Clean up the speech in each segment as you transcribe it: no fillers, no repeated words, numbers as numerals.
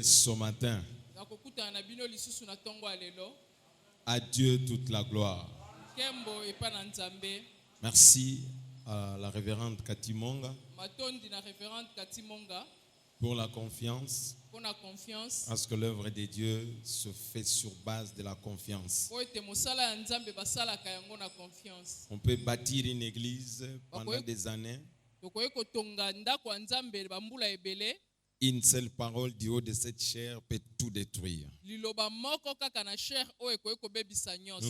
Ce matin, à Dieu toute la gloire. Merci à la révérende Cathy Monga pour la confiance, parce que l'œuvre de Dieu se fait sur base de la confiance. On peut bâtir une église pendant des années. Une seule parole du haut de cette chair peut tout détruire. Nous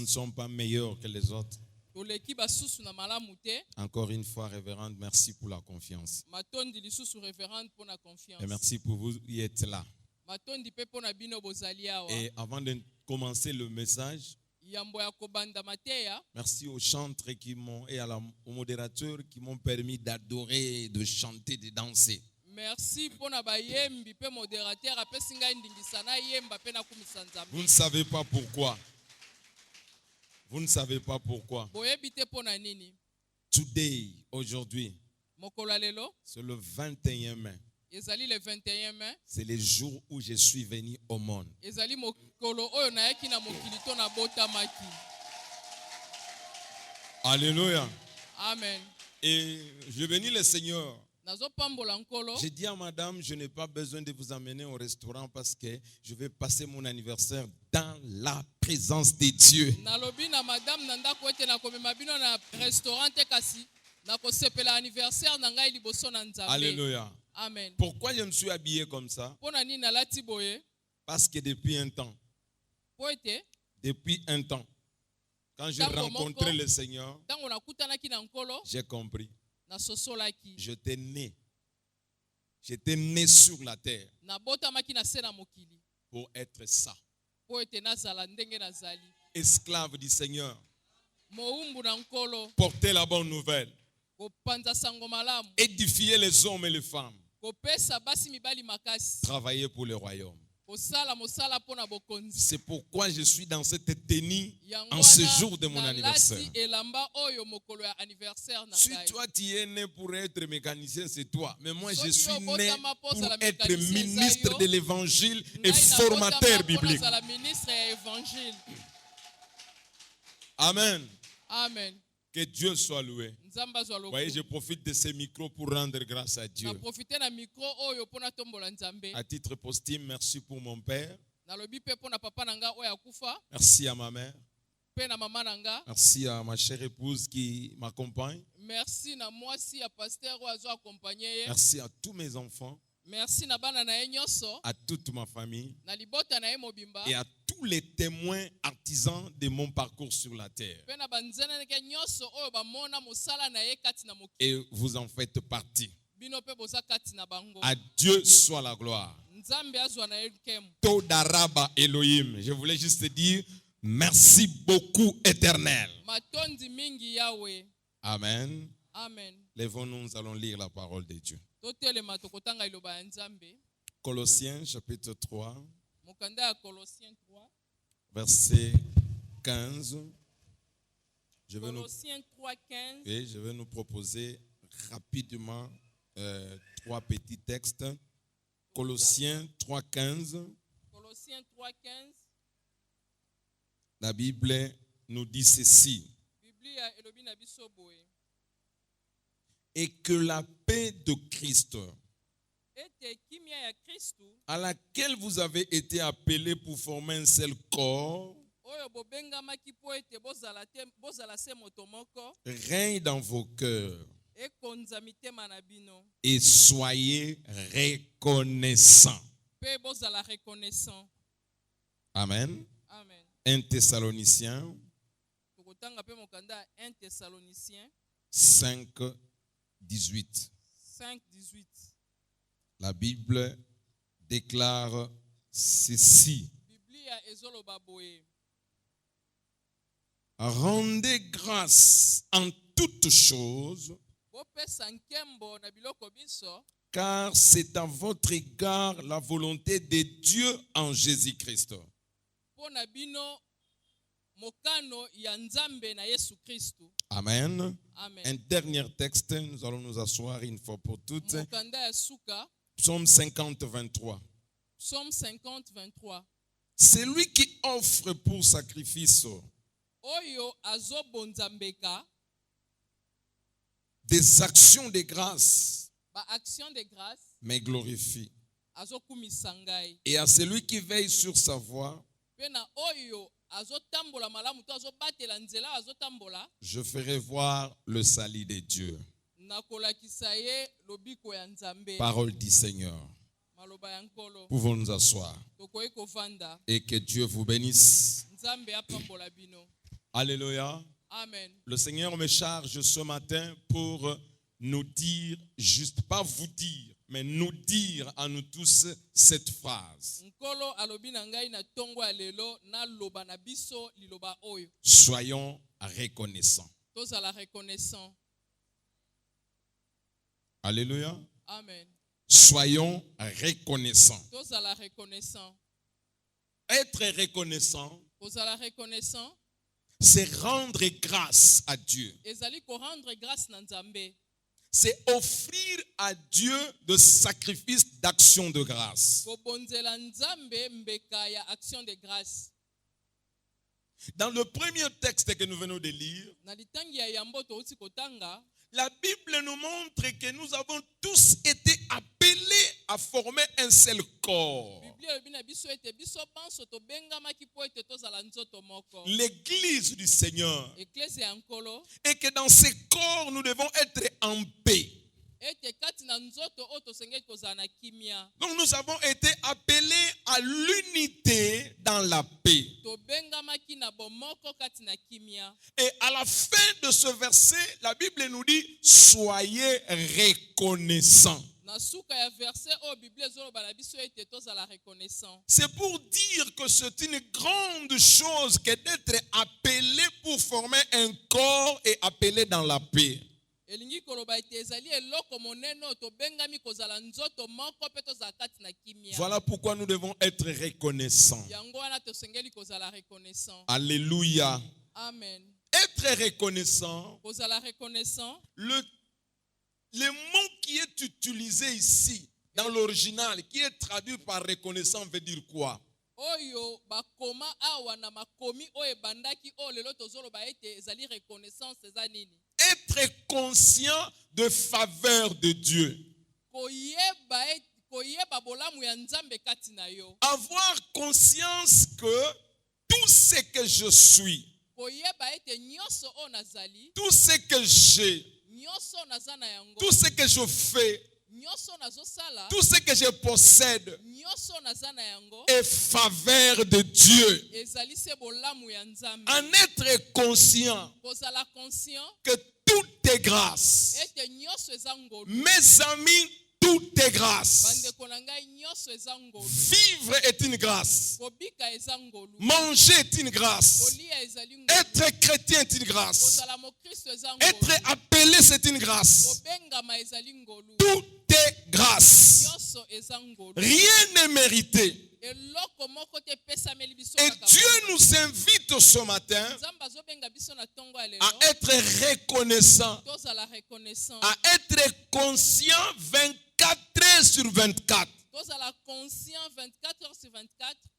ne sommes pas meilleurs que les autres. Encore une fois, révérende, merci pour la confiance. Et merci pour vous qui êtes là. Et avant de commencer le message, merci aux chantres et aux modérateurs qui m'ont permis d'adorer, de chanter, de danser. Merci pour na bayembi pe modérateur apesi ngai ndingisa na yemba pe na kumisa nzambe. Vous ne savez pas pourquoi. Vous ne savez pas pourquoi. Boyebi te pona nini. Today, aujourd'hui, mokolo lelo, c'est le 21 mai. Ezali le 21 mai. C'est le jour où je suis venu au monde. Ezali mokolo oyo na yaki na mokili to na botamaki. Alléluia. Amen. Et je bénis le Seigneur. J'ai dit à madame, je n'ai pas besoin de vous amener au restaurant parce que je vais passer mon anniversaire dans la présence de Dieu. Alléluia. Amen. Pourquoi je me suis habillé comme ça? Parce que depuis un temps, quand j'ai rencontré le Seigneur, j'ai compris. J'étais né sur la terre pour être ça. Esclave du Seigneur. Porter la bonne nouvelle. Édifier les hommes et les femmes. Travailler pour le royaume. C'est pourquoi je suis dans cette tenue en ce jour de mon anniversaire. Si toi tu es né pour être mécanicien, c'est toi. Mais moi je suis né pour être ministre de l'évangile et formateur biblique. Amen. Amen. Que Dieu soit loué. Voyez, je profite de ces micros pour rendre grâce à Dieu. À titre posthume, merci pour mon père. Merci à ma mère. Merci à ma chère épouse qui m'accompagne. Merci à tous mes enfants. À toute ma famille. Et à tous les témoins artisans de mon parcours sur la terre. Et vous en faites partie. À Dieu soit la gloire. Todaraba Elohim. Je voulais juste dire merci beaucoup, Éternel. Amen. Amen. Lèvons-nous, nous allons lire la parole de Dieu. Colossiens chapitre 3, verset 15. Je vais nous proposer rapidement 3 petits textes. Colossiens 3.15. La Bible nous dit ceci. Et que la paix de Christ, à laquelle vous avez été appelés pour former un seul corps, règne dans vos cœurs et soyez reconnaissants. Amen. Amen. 1 Thessaloniciens 5, 18. 5, 18. La Bible déclare ceci. Rendez grâce en toutes choses, car c'est à votre égard la volonté de Dieu en Jésus-Christ. Amen. Amen. Un dernier texte, nous allons nous asseoir une fois pour toutes. Psaume 50, 23. Psaume 50, 23. C'est lui qui offre pour sacrifice des actions de grâce, mais glorifie. Et à celui qui veille sur sa voie, je ferai voir le salut de Dieu. Parole du Seigneur. Pouvons nous asseoir. Et que Dieu vous bénisse. Alléluia. Amen. Le Seigneur me charge ce matin pour nous dire, juste pas vous dire, mais nous dire à nous tous cette phrase. Soyons reconnaissants. Alléluia. Amen. Soyons reconnaissants. Être reconnaissant, c'est rendre grâce à Dieu. C'est offrir à Dieu des sacrifices d'action de grâce. Dans le premier texte que nous venons de lire, la Bible nous montre que nous avons tous été appelés à former un seul corps. L'église du Seigneur. Et que dans ces corps, nous devons être en paix. Donc nous avons été appelés à l'unité dans la paix. Et à la fin de ce verset, la Bible nous dit, soyez reconnaissants. C'est pour dire que c'est une grande chose que d'être appelé pour former un corps et appelé dans la paix. Voilà pourquoi nous devons être reconnaissants. Alléluia. Amen. Être reconnaissant, le mot qui est utilisé ici, dans l'original, qui est traduit par reconnaissant, veut dire quoi? Être conscient de faveur de Dieu. Avoir conscience que tout ce que je suis, tout ce que j'ai, tout ce que je fais, tout ce que je possède est faveur de Dieu. En être conscient que tout est grâce. Mes amis, tout est grâce. Vivre est une grâce. Manger est une grâce. Être chrétien est une grâce. Être appelé, c'est une grâce. Tout est grâce. Rien n'est mérité. Et Dieu nous invite ce matin à être reconnaissant, à être conscient 24 heures sur 24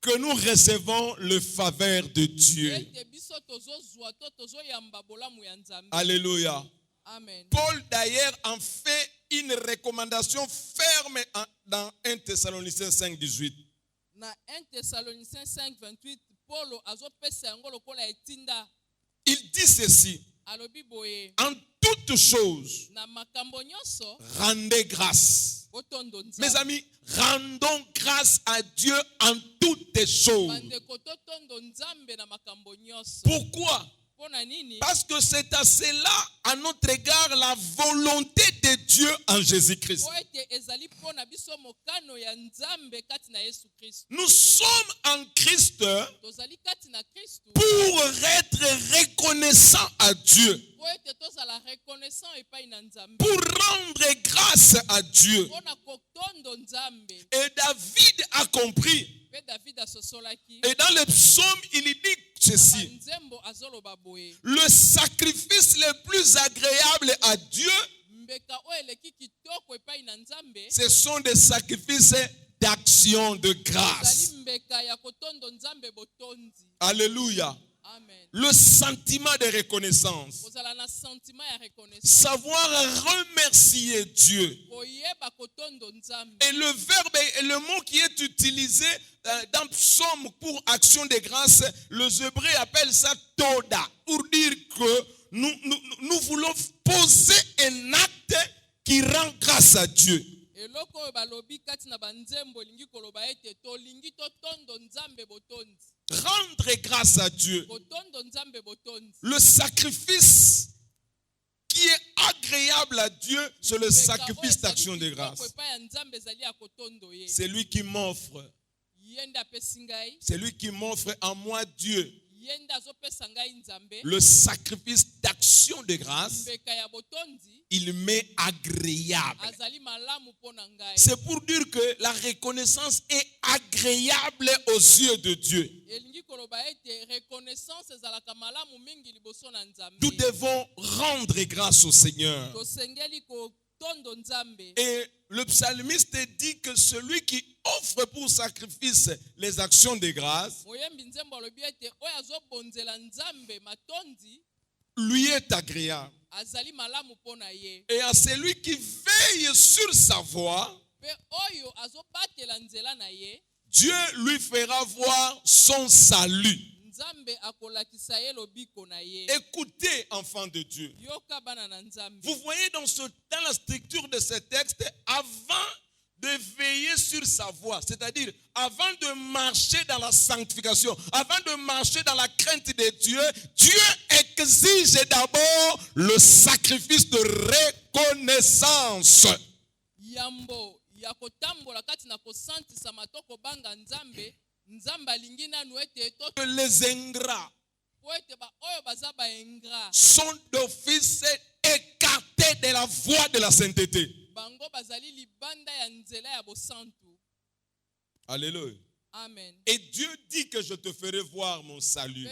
que nous recevons le faveur de Dieu. Alléluia. Amen. Paul d'ailleurs en fait une recommandation ferme dans 1 Thessaloniciens 5, 18. Dans 1 Thessaloniciens 5, 28, Paul il dit ceci: en toutes choses, rendez grâce. Botondo nzambe. Mes amis, rendons grâce à Dieu en toutes choses. Bandeko totondo nzambe na makambo nyonso. Pourquoi? Pona nini? Parce que c'est à cela, à notre égard, la volonté de Dieu en Jésus-Christ. Po ete ezali pona biso mokano ya nzambe kati na Yesu Kristo. Nous sommes en Christ Tozali kati na Kristo. pour être reconnaissants à Dieu, Po ete tozala reconnaissant epai na nzambe. pour rendre grâce à Dieu. Pona kotondo nzambe. Et David a compris. Pe David asosolaki. Et dans le psaume, il dit ceci: Nzembo azoloba boye. le sacrifice le plus agréable à Dieu, Mbeka o eleki kitoko epai na nzambe. ce sont des sacrifices d'action de grâce. Ezali mbeka ya kotondo nzambe botondi. Alléluia. Amen. Le sentiment de reconnaissance. Ozala na sentiment ya reconnaissance. Savoir remercier Dieu. Koyeba kotondo nzambe. Et le verbe et le mot qui est utilisé dans Psaume pour action de grâce, les Hébreux appellent ça toda, pour dire que nous voulons poser un acte qui rend grâce à Dieu. Eloko oyo balobi kati na banzembo lingi koloba ete tolingi totondo nzambe botondi. Rendre grâce à Dieu. Botondo nzambe botondi. Le sacrifice qui est agréable à Dieu, c'est le sacrifice d'action de grâce. C'est lui qui m'offre. C'est lui qui m'offre en moi Dieu. Le sacrifice d'action de grâce, il m'est agréable. C'est pour dire que la reconnaissance est agréable aux yeux de Dieu. Nous devons rendre grâce au Seigneur. Et le psalmiste dit que celui qui offre pour sacrifice les actions de grâce lui est agréable. Et à celui qui veille sur sa voie, Dieu lui fera voir son salut. Écoutez, enfants de Dieu. Vous voyez dans la structure de ce texte, avant de veiller sur sa voie, c'est-à-dire avant de marcher dans la sanctification, avant de marcher dans la crainte de Dieu, Dieu exige d'abord le sacrifice de reconnaissance. Les ingrats sont d'office écartés de la voie de la sainteté. Alléluia. Amen. Et Dieu dit que je te ferai voir mon salut.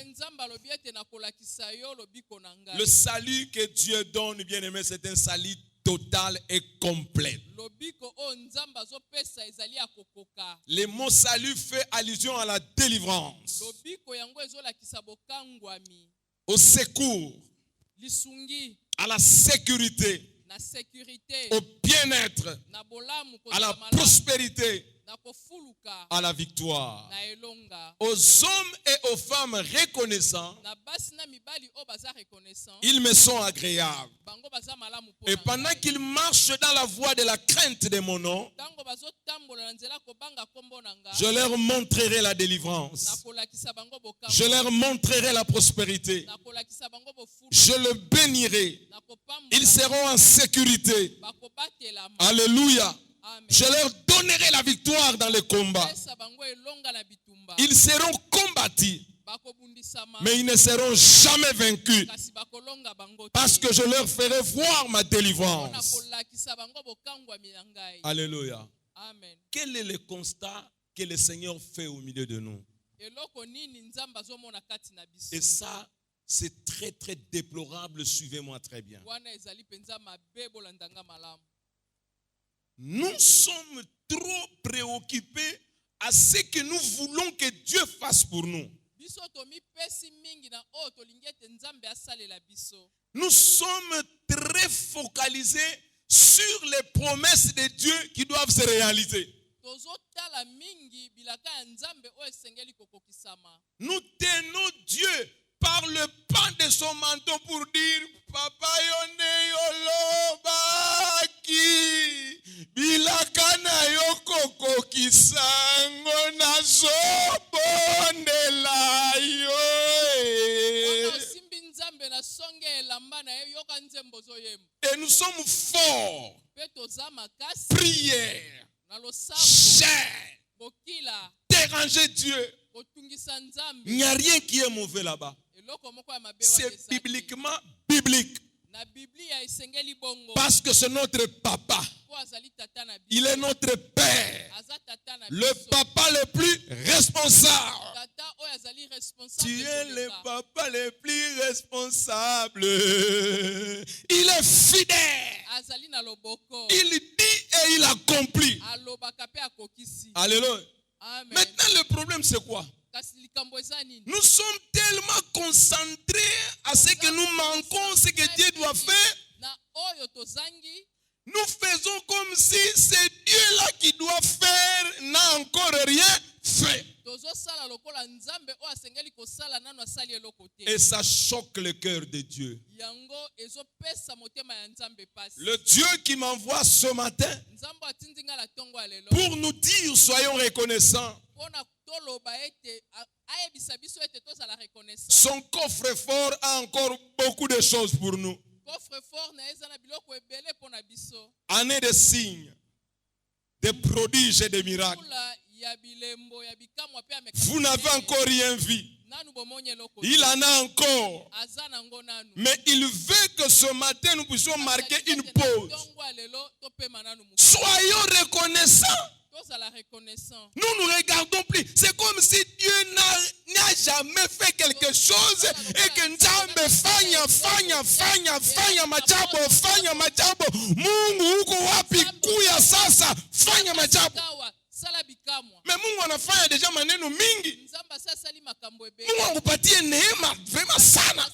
Le salut que Dieu donne, bien aimé, c'est un salut total et complet. Le mot salut fait allusion à la délivrance, au secours, à la sécurité, au bien-être, à la prospérité, à la victoire. Aux hommes et aux femmes reconnaissants, ils me sont agréables. Et pendant qu'ils marchent dans la voie de la crainte de mon nom, je leur montrerai la délivrance. Je leur montrerai la prospérité. Je le bénirai. Ils seront en sécurité. Alléluia. Je leur donnerai la victoire dans le combat. Ils seront combattus, mais ils ne seront jamais vaincus, parce que je leur ferai voir ma délivrance. Alléluia. Amen. Quel est le constat que le Seigneur fait au milieu de nous? Et ça, c'est très très déplorable. Suivez-moi très bien. Nous sommes trop préoccupés à ce que nous voulons que Dieu fasse pour nous. Nous sommes très focalisés sur les promesses de Dieu qui doivent se réaliser. Nous tenons Dieu par le pan de son manteau pour dire Papa yone yolo baki bilaka Et nous sommes forts. Prière. Chair. Déranger Dieu. Il n'y a rien qui est mauvais là-bas. C'est bibliquement biblique. Parce que c'est notre papa. Il est notre père. Le papa le plus responsable. Tu es le papa le plus responsable. Il est fidèle. Il dit et il accomplit. Alléluia. Maintenant le problème c'est quoi? Nous sommes tellement concentrés à ce que nous manquons, ce que Dieu doit faire. Nous faisons comme si c'est Dieu-là qui doit faire, n'a encore rien fait. Et ça choque le cœur de Dieu. Le Dieu qui m'envoie ce matin pour nous dire soyons reconnaissants. Son coffre-fort a encore beaucoup de choses pour nous. Année de signes, de prodiges et de miracles. Vous n'avez encore rien vu. Il en a encore. Mais il veut que ce matin nous puissions marquer une pause. Soyons reconnaissants. Nous ne regardons plus. C'est comme si Dieu n'a jamais fait quelque chose et que Nzambe fanya majabo Mungu uko wapi kuya sasa fanya majabo. Mais Mungu anafanya deja maneno mingi. Mungu akupatie neema vraiment sana.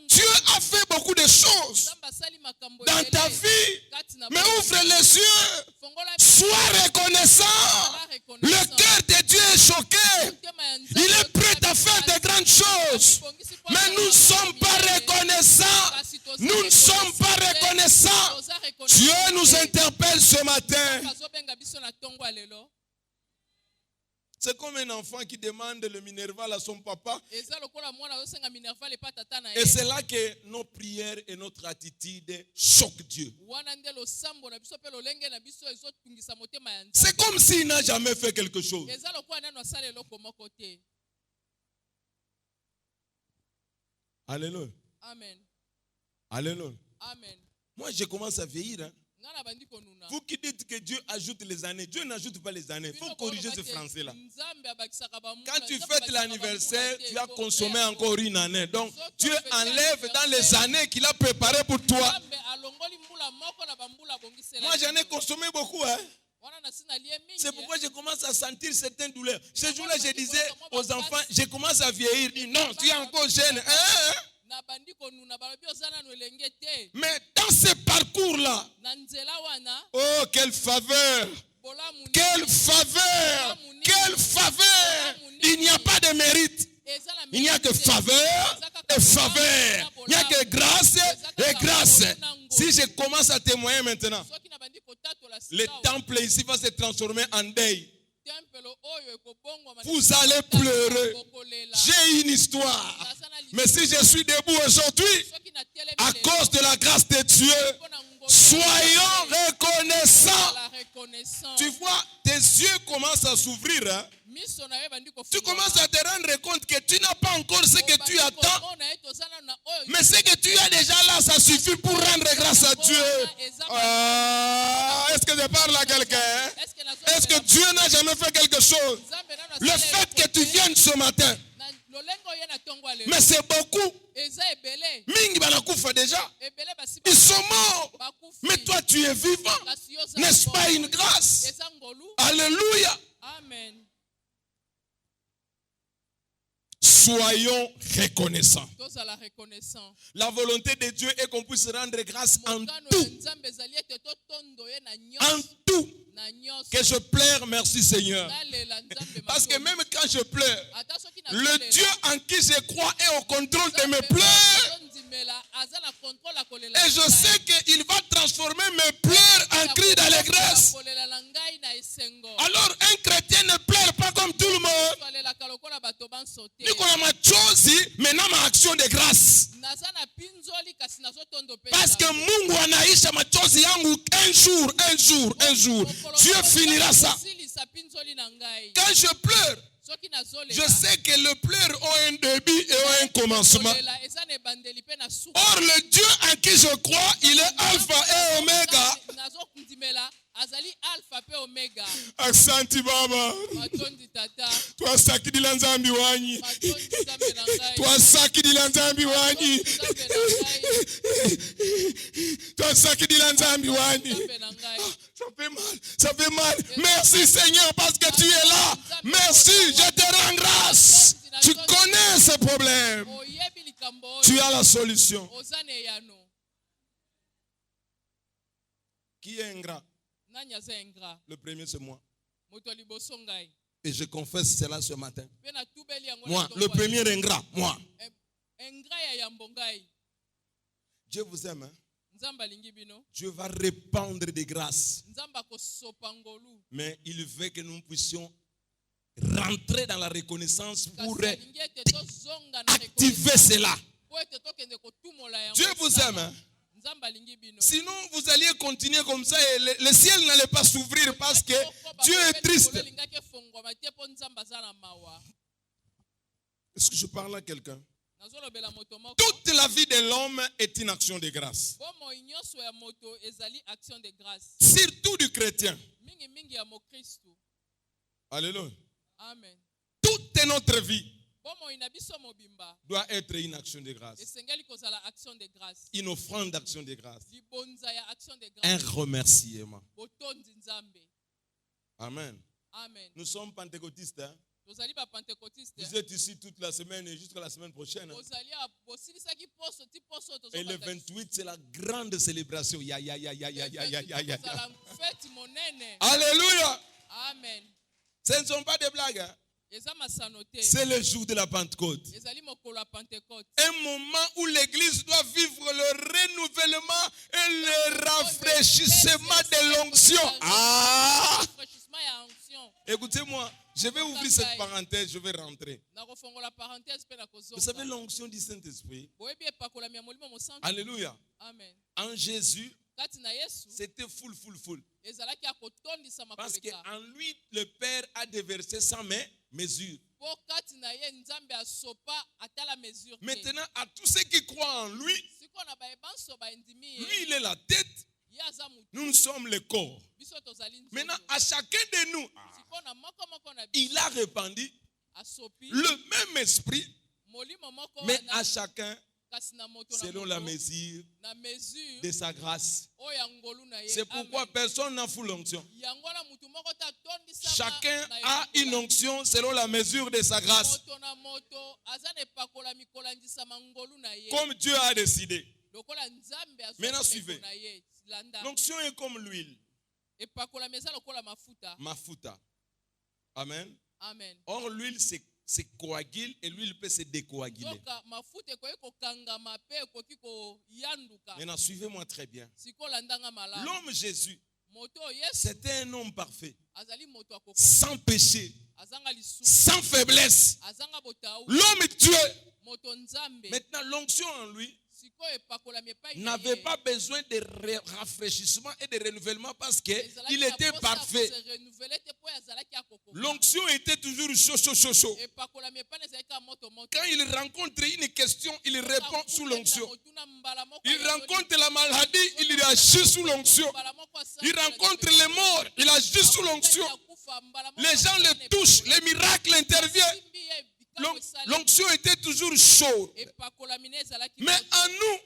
Dieu a fait beaucoup de choses dans ta vie. Mais ouvre les yeux. Sois reconnaissant. Le cœur de Dieu est choqué. Il est prêt à faire de grandes choses. Mais nous ne sommes pas reconnaissants. Nous ne sommes pas reconnaissants. Dieu nous interpelle ce matin. C'est comme un enfant qui demande le Minerval à son papa. Et c'est là que nos prières et notre attitude choquent Dieu. C'est comme s'il n'a jamais fait quelque chose. Alléluia. Amen. Alléluia. Amen. Moi, je commence à vieillir. Hein. Vous qui dites que Dieu ajoute les années, Dieu n'ajoute pas les années. Il faut corriger ce français-là. Quand tu fêtes l'anniversaire, tu as consommé encore une année. Donc, Dieu enlève dans les années qu'il a préparées pour toi. Moi, j'en ai consommé beaucoup. Hein. C'est pourquoi je commence à sentir certaines douleurs. Ce jour-là, je disais aux enfants, je commence à vieillir. Ils disent, non, tu es encore jeune. Hein? Mais dans ce parcours-là, oh, quelle faveur! Quelle faveur! Quelle faveur! Il n'y a pas de mérite. Il n'y a que faveur et faveur. Il n'y a que grâce et grâce. Si je commence à témoigner maintenant, le temple ici va se transformer en deuil. Vous allez pleurer. J'ai une histoire. Mais si je suis debout aujourd'hui, à cause de la grâce de Dieu, soyons reconnaissants. Tu vois, tes yeux commencent à s'ouvrir. Hein? Tu commences à te rendre compte que tu n'as pas encore ce que tu attends. Mais ce que tu as déjà là, ça suffit pour rendre grâce à Dieu. Est-ce que je parle à quelqu'un? Est-ce que Dieu n'a jamais fait quelque chose? Le fait que tu viennes ce matin, mais c'est beaucoup. Mingi banakufa déjà. Ils sont morts. Mais toi tu es vivant. N'est-ce pas une grâce? Alléluia. Amen. Soyons reconnaissants. La volonté de Dieu est qu'on puisse rendre grâce en tout. En tout. Que je pleure, merci Seigneur. Parce que même quand je pleure, le Dieu en qui je crois est au contrôle de mes pleurs. Et je sais qu'il va transformer mes pleurs en cris d'allégresse. Alors un chrétien ne pleure pas comme tout le monde. Nicolas Machosi, maintenant ma action de grâce. Parce que Mungu anaisha machozi yangu un jour. Dieu finira ça. Quand je pleure, je sais que le pleurs ont un début et ont un commencement. Or, le Dieu en qui je crois, il est Alpha et Oméga. Asante Baba. Twasakidila nzambi wanyi. Twasakidila nzambi wanyi. Twasakidila nzambi wanyi. Ça fait mal. Merci Seigneur parce que tu es là. Merci, je te rends grâce. Tu connais ce problème. Tu as la solution. Qui est ingrat? Le premier, c'est moi. Et je confesse cela ce matin. Moi, le premier ingrat, moi. Dieu vous aime. Hein? Dieu va répandre des grâces. Mais il veut que nous puissions rentrer dans la reconnaissance pour activer cela. Dieu vous aime. Hein? Sinon, vous alliez continuer comme ça et le ciel n'allait pas s'ouvrir parce que Dieu est triste. Est-ce que je parle à quelqu'un? Toute la vie de l'homme est une action de grâce. Surtout du chrétien. Alléluia. Amen. Toute notre vie doit être une action de grâce. Une offrande d'action de grâce. Un remerciement. Amen. Amen. Nous sommes pentecôtistes. Hein? Vous êtes ici toute la semaine et jusqu'à la semaine prochaine. Hein? Et le 28, c'est la grande célébration. Alléluia. Amen. Ce ne sont pas des blagues. Hein? C'est le jour de la Pentecôte. Un moment où l'église doit vivre le renouvellement et le rafraîchissement de l'onction. Ah! Écoutez-moi, je vais ouvrir cette parenthèse, je vais rentrer. Vous savez l'onction du Saint-Esprit? Alléluia. Amen. En Jésus, c'était full. Parce qu'en lui, le Père a déversé sans mesure. Maintenant, à tous ceux qui croient en lui, lui, il est la tête. Nous sommes le corps. Maintenant, à chacun de nous, il a répandu le même esprit, mais à chacun selon la mesure de sa grâce. C'est pourquoi personne n'a full onction. Chacun a une onction selon la mesure de sa grâce. Comme Dieu a décidé. Maintenant suivez. L'onction est comme l'huile. Mafuta. Amen. Amen. Or l'huile c'est coagule et l'huile peut se décoaguler. Maintenant suivez-moi très bien. L'homme Jésus, c'était un homme parfait, sans péché, sans faiblesse. L'homme Dieu. Maintenant l'onction en lui n'avait pas besoin de rafraîchissement et de renouvellement parce qu'il était parfait. L'onction était toujours chaud. Quand il rencontre une question, il répond sous l'onction. Il rencontre la maladie, il agit sous l'onction. Il rencontre les morts, il agit sous l'onction. Les gens le touchent, les miracles interviennent. L'onction était toujours chaude. Mais en nous,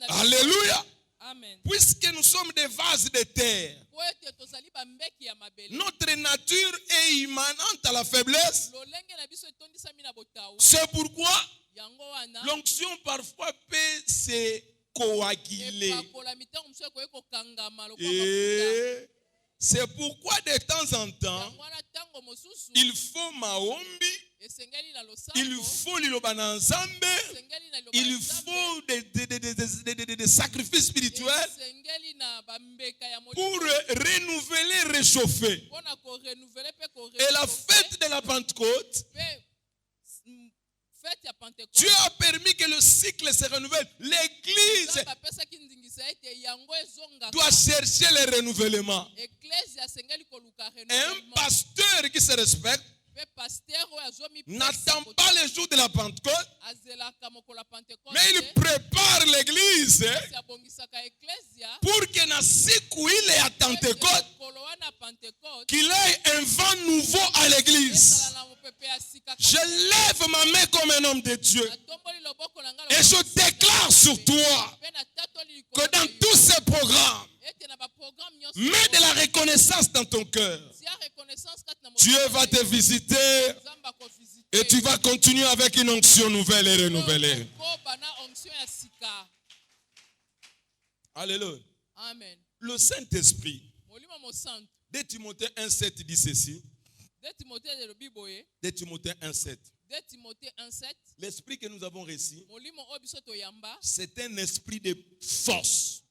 alléluia, Amen. Puisque nous sommes des vases de terre, notre nature est immanente à la faiblesse. C'est pourquoi l'onction parfois peut se coaguler. Et c'est pourquoi de temps en temps, il faut maombi, il faut lilobananzambe, il faut des sacrifices spirituels pour renouveler, réchauffer. Et la fête de la Pentecôte Dieu a permis que le cycle se renouvelle. L'Église doit chercher le renouvellement. Et un pasteur qui se respecte n'attend pas le jour de la Pentecôte, mais il prépare l'église pour que dans siku ile ya Pentecôte, qu'il ait un vent nouveau à l'église. Je lève ma main comme un homme de Dieu et je déclare sur toi que dans tous ces programmes, mets de la reconnaissance dans ton cœur. Dieu va te visiter et tu vas continuer avec une onction nouvelle et renouvelée. Alléluia. Amen. Le Saint-Esprit, 2 Timothée 1,7 dit ceci. 2 Timothée 1,7. L'esprit que nous avons reçu, c'est un esprit de force.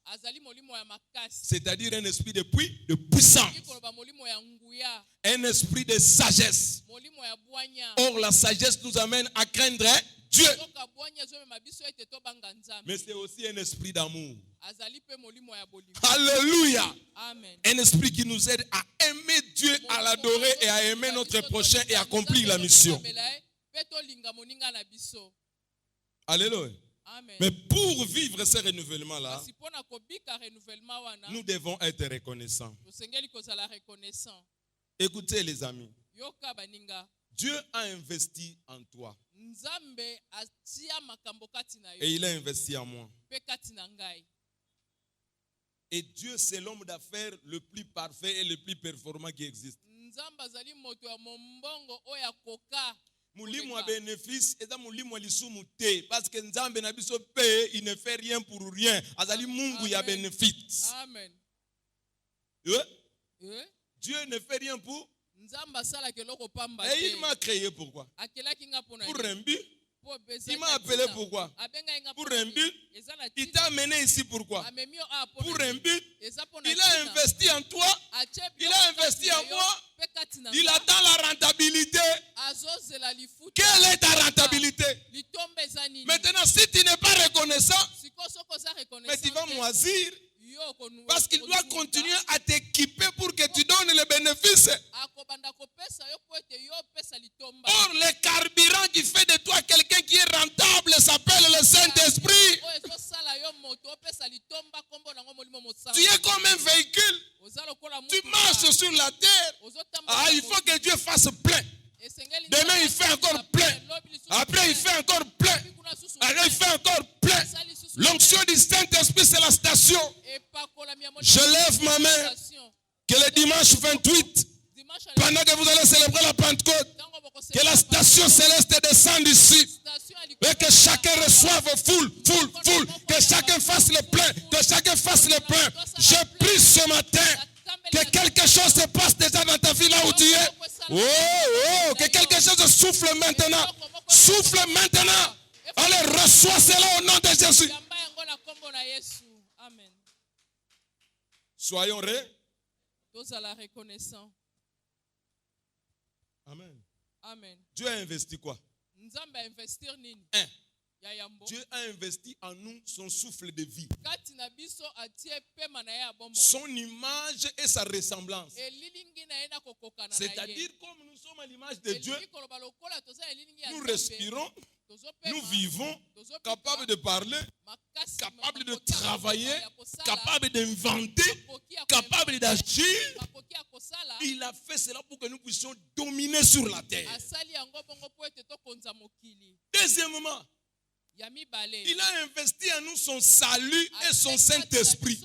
C'est-à-dire un esprit de puissance. Un esprit de sagesse. Or, la sagesse nous amène à craindre Dieu. Mais c'est aussi un esprit d'amour. Alléluia. Amen. Un esprit qui nous aide à aimer Dieu, à l'adorer et à aimer notre prochain et à accomplir la mission. Alléluia. Amen. Mais pour vivre ce renouvellement-là, nous devons être reconnaissants. Écoutez les amis, Dieu a investi en toi et il a investi en moi. Et Dieu, c'est l'homme d'affaires le plus parfait et le plus performant qui existe. Mulimo wa bénéfice et dans mulimo lisumu te parce que nzambe na biso pe il ne fait rien pour rien. Azali mungu ya bénéfice. Amen. Dieu ne fait rien pour. Et il m'a créé pourquoi? Pour un but. Il m'a appelé pourquoi? Pour un but. Il t'a amené ici pourquoi? Pour un but. Il a investi en toi. Il a investi en moi. Il attend la rentabilité. Quelle est ta rentabilité? Maintenant, si tu n'es pas reconnaissant, mais tu vas moisir. Parce qu'il doit continuer à t'équiper pour que tu donnes les bénéfices. Or, le carburant qui fait de toi quelqu'un qui est rentable s'appelle le Saint-Esprit. Tu es comme un véhicule. Tu marches sur la terre. Ah, il faut que Dieu fasse plein. Demain, il fait encore plein. Après, il fait encore plein. Après, il fait encore plein. L'onction du Saint-Esprit, c'est la station. Je lève ma main que le dimanche 28, pendant que vous allez célébrer la Pentecôte, que la station céleste descende ici et que chacun reçoive full, que chacun fasse le plein, que chacun fasse le plein. Je prie ce matin que quelque chose se passe déjà dans ta vie là où tu es. Oh, que quelque chose souffle maintenant. Souffle maintenant. Allez, reçois cela au nom de Jésus. Amen. Soyons reconnaissants. Amen. Amen. Dieu a investi quoi? Un. Dieu a investi en nous son souffle de vie, son image et sa ressemblance. C'est-à-dire, comme nous sommes à l'image de Dieu, nous respirons, nous vivons, capables de parler, capables de travailler, capables d'inventer, capables d'agir. Il a fait cela pour que nous puissions dominer sur la terre. Deuxièmement, il a investi en nous son salut et son Saint-Esprit.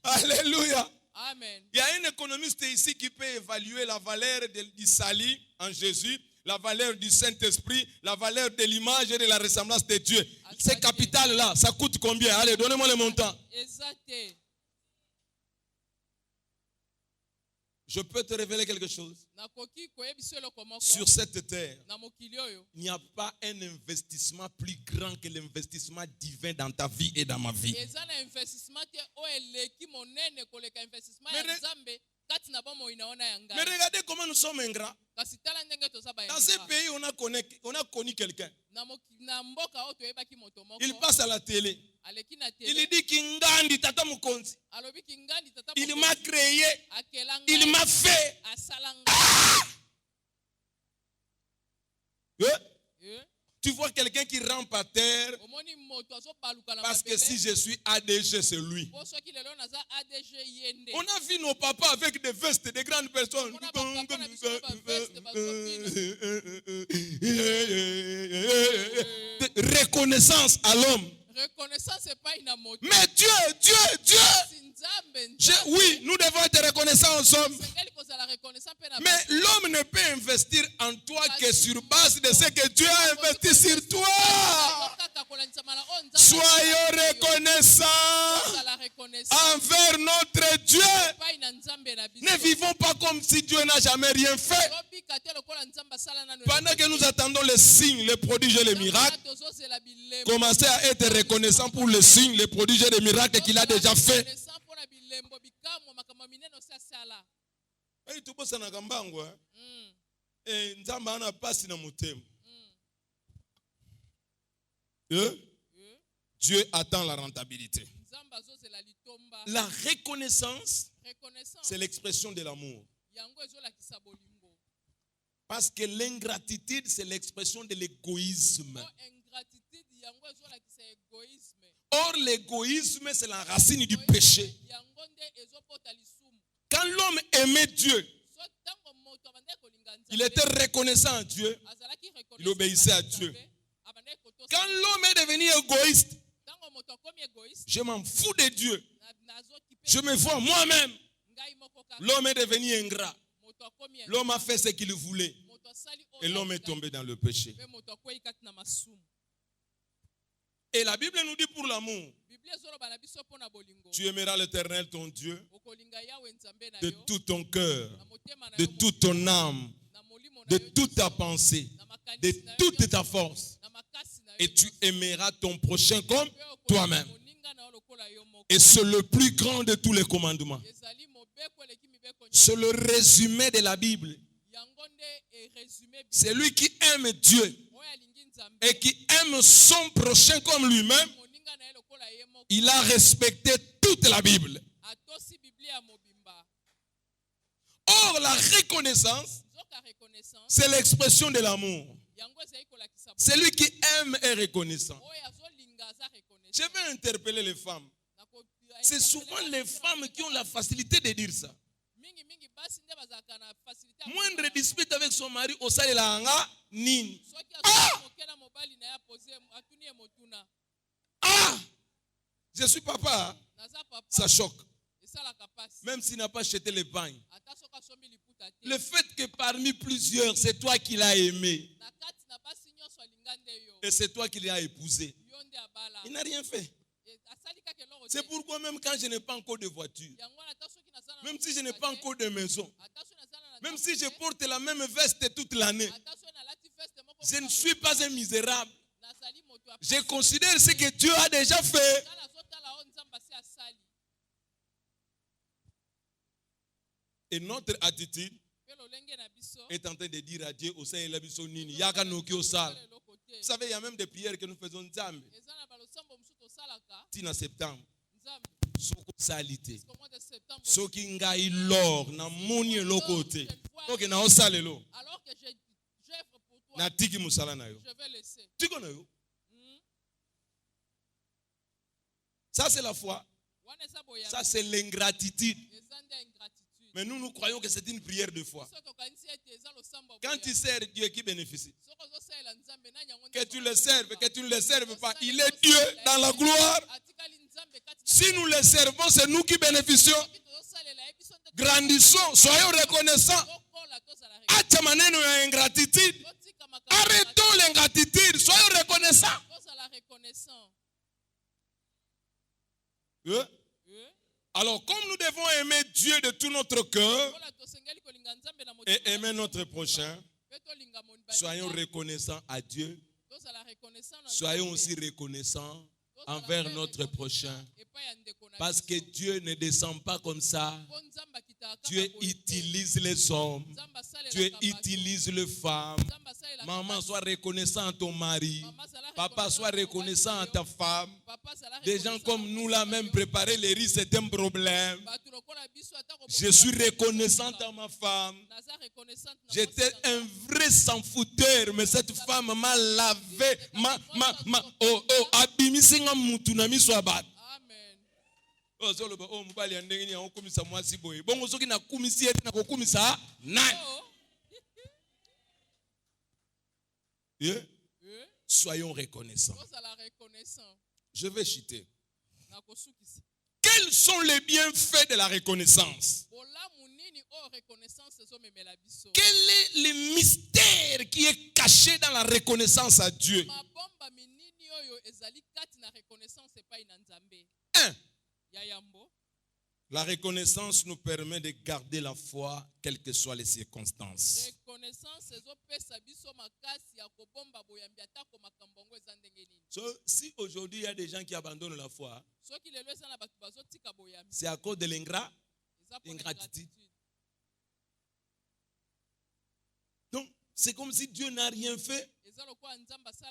Alléluia. Amen. Il y a un économiste ici qui peut évaluer la valeur du salut en Jésus, la valeur du Saint-Esprit, la valeur de l'image et de la ressemblance de Dieu. Ces capitales-là, ça coûte combien? Allez, donnez-moi le montant. Je peux te révéler quelque chose. Sur cette terre, il n'y a pas un investissement plus grand que l'investissement divin dans ta vie et dans ma vie. Mais regardez comment nous sommes ingrats. Dans ce pays, on a connu quelqu'un. Il passe à la télé. Il dit Kingandi Tata Mukonzi. Il m'a créé. Il m'a fait. Tu vois quelqu'un qui rampe à terre parce que si je suis ADG, c'est lui. On a vu nos papas avec des vestes, des grandes personnes. Reconnaissance à l'homme. Mais Dieu. Oui, nous devons être reconnaissants aux hommes. Mais l'homme ne peut investir en toi que sur base de ce que Dieu a investi sur toi. Soyons reconnaissants envers notre Dieu. Ne vivons pas comme si Dieu n'a jamais rien fait. Pendant que nous attendons les signes, les prodiges et les miracles, commencez à être reconnaissants pour les signes, les prodiges et les miracles qu'il a déjà fait. Dieu attend la rentabilité. La reconnaissance, c'est l'expression de l'amour. Parce que l'ingratitude, c'est l'expression de l'égoïsme. Or, l'égoïsme, c'est la racine du péché. Quand l'homme aimait Dieu, il était reconnaissant à Dieu. Il obéissait à Dieu. Quand l'homme est devenu égoïste, je m'en fous de Dieu. Je me vois moi-même. L'homme est devenu ingrat. L'homme a fait ce qu'il voulait. Et l'homme est tombé dans le péché. Et la Bible nous dit pour l'amour, tu aimeras l'Éternel ton Dieu de tout ton cœur, de toute ton âme, de toute ta pensée, de toute ta force. Et tu aimeras ton prochain comme toi-même. Et c'est le plus grand de tous les commandements. C'est le résumé de la Bible. C'est lui qui aime Dieu et qui aime son prochain comme lui-même. Il a respecté toute la Bible. Or, la reconnaissance, c'est l'expression de l'amour. Celui qui aime est reconnaissant. Je vais interpeller les femmes. C'est souvent les femmes qui ont la facilité de dire ça. Moindre dispute avec son mari au sein de la hanga, nini. Je suis papa. Ça choque. Même s'il n'a pas acheté les bagnes. Le fait que parmi plusieurs, c'est toi qui l'as aimé. Et c'est toi qui l'as épousé. Il n'a rien fait. C'est pourquoi même quand je n'ai pas encore de voiture, même si je n'ai pas encore de maison, même si je porte la même veste toute l'année, je ne suis pas un misérable. Je considère ce que Dieu a déjà fait. Et notre attitude est en train de dire à Dieu, au sein de la Vous savez, il y a même des prières que nous faisons Nzambe. Tina septembre. Soko salite. Soki ngai lor na moni lokote. Ok na osalelo. Alors que j'œuvre pour toi, na tiki musala na yo. Je vais laisser. Tiko na yo. Ça c'est la foi. Ça c'est l'ingratitude. Mais nous croyons que c'est une prière de foi. Quand tu sers Dieu, qui bénéficie? Que tu le serves, que tu ne le serves pas. Il est Dieu dans la gloire. Si nous le servons, c'est nous qui bénéficions. Grandissons, soyons reconnaissants. Arrêtons l'ingratitude, soyons reconnaissants. Alors, comme nous devons aimer Dieu de tout notre cœur et aimer notre prochain, soyons reconnaissants à Dieu. Soyons aussi reconnaissants envers notre prochain. Parce que Dieu ne descend pas comme ça. Dieu utilise les hommes. Dieu utilise les femmes. Maman, sois reconnaissant à ton mari. Papa, sois reconnaissant à ta femme. Des gens comme nous là, même préparer les riz, c'est un problème. Je suis reconnaissant à ma femme. J'étais un vrai sans-fouteur, mais cette femme m'a lavé, abimissinga mutunami swabat. Oh, oh, mobali andengeni ya okumisa mwasi boye. Bongo soki na kumisi ete na kokumisa nani? Yeah. Soyons reconnaissants. Je vais chuter. Quels sont les bienfaits de la reconnaissance? Quel est le mystère qui est caché dans la reconnaissance à Dieu? 1. La reconnaissance nous permet de garder la foi, quelles que soient les circonstances. Si aujourd'hui il y a des gens qui abandonnent la foi, c'est à cause de l'ingratitude. Donc, c'est comme si Dieu n'a rien fait.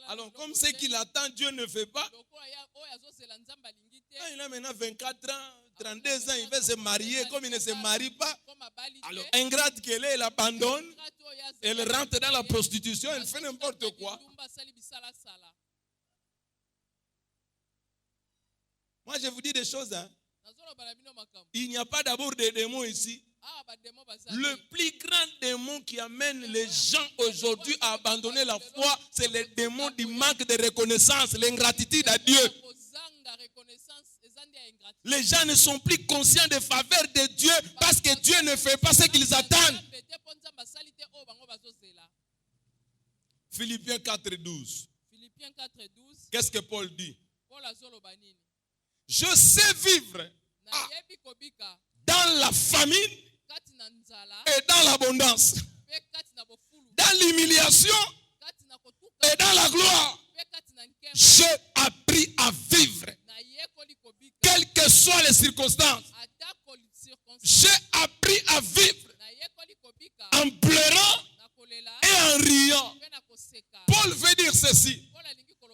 Alors, comme c'est qu'il attend, Dieu ne fait pas. Il a maintenant 24 ans, 32 ans, il veut se marier. Comme il ne se marie pas, alors ingrate qu'elle est, elle abandonne. Elle rentre dans la prostitution, elle fait n'importe quoi. Moi, je vous dis des choses. Hein. Il n'y a pas d'abord de démons ici. Le plus grand démon qui amène les gens aujourd'hui à abandonner la foi, c'est le démon du manque de reconnaissance, l'ingratitude à Dieu. Les gens ne sont plus conscients des faveurs de Dieu parce que Dieu ne fait pas ce qu'ils attendent. Philippiens 4:12. Qu'est-ce que Paul dit? Je sais vivre dans la famine et dans l'abondance, dans l'humiliation et dans la gloire. J'ai appris à vivre, quelles que soient les circonstances. J'ai appris à vivre en pleurant et en riant. Paul veut dire ceci.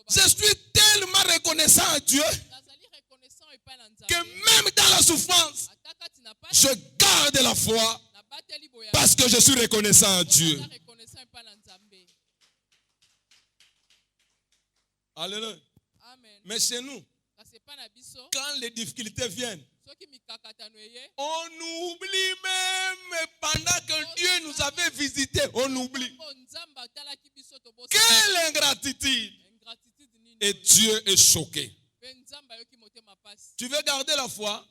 Je suis tellement reconnaissant à Dieu que même dans la souffrance, je garde la foi parce que je suis reconnaissant à Dieu. Alléluia. Mais chez nous, quand les difficultés viennent, on oublie même pendant que Dieu nous avait visités, on oublie. Quelle ingratitude! Et Dieu est choqué. Tu veux garder la foi?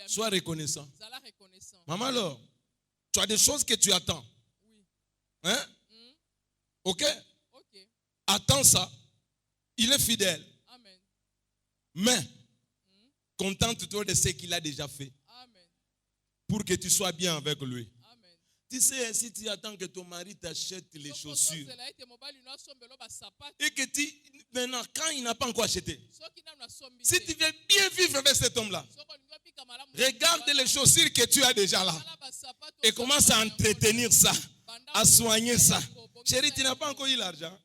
Sois reconnaissant. Maman, alors, tu as des choses que tu attends. Hein? Ok? Attends ça. Il est fidèle. Mais, contente-toi de ce qu'il a déjà fait. Pour que tu sois bien avec lui. Tu sais, si tu attends que ton mari t'achète les chaussures et que maintenant, quand il n'a pas encore acheté, si tu veux bien vivre avec cet homme-là, regarde les chaussures que tu as déjà là et commence à entretenir ça, à soigner ça. Chérie, tu n'as pas encore eu l'argent?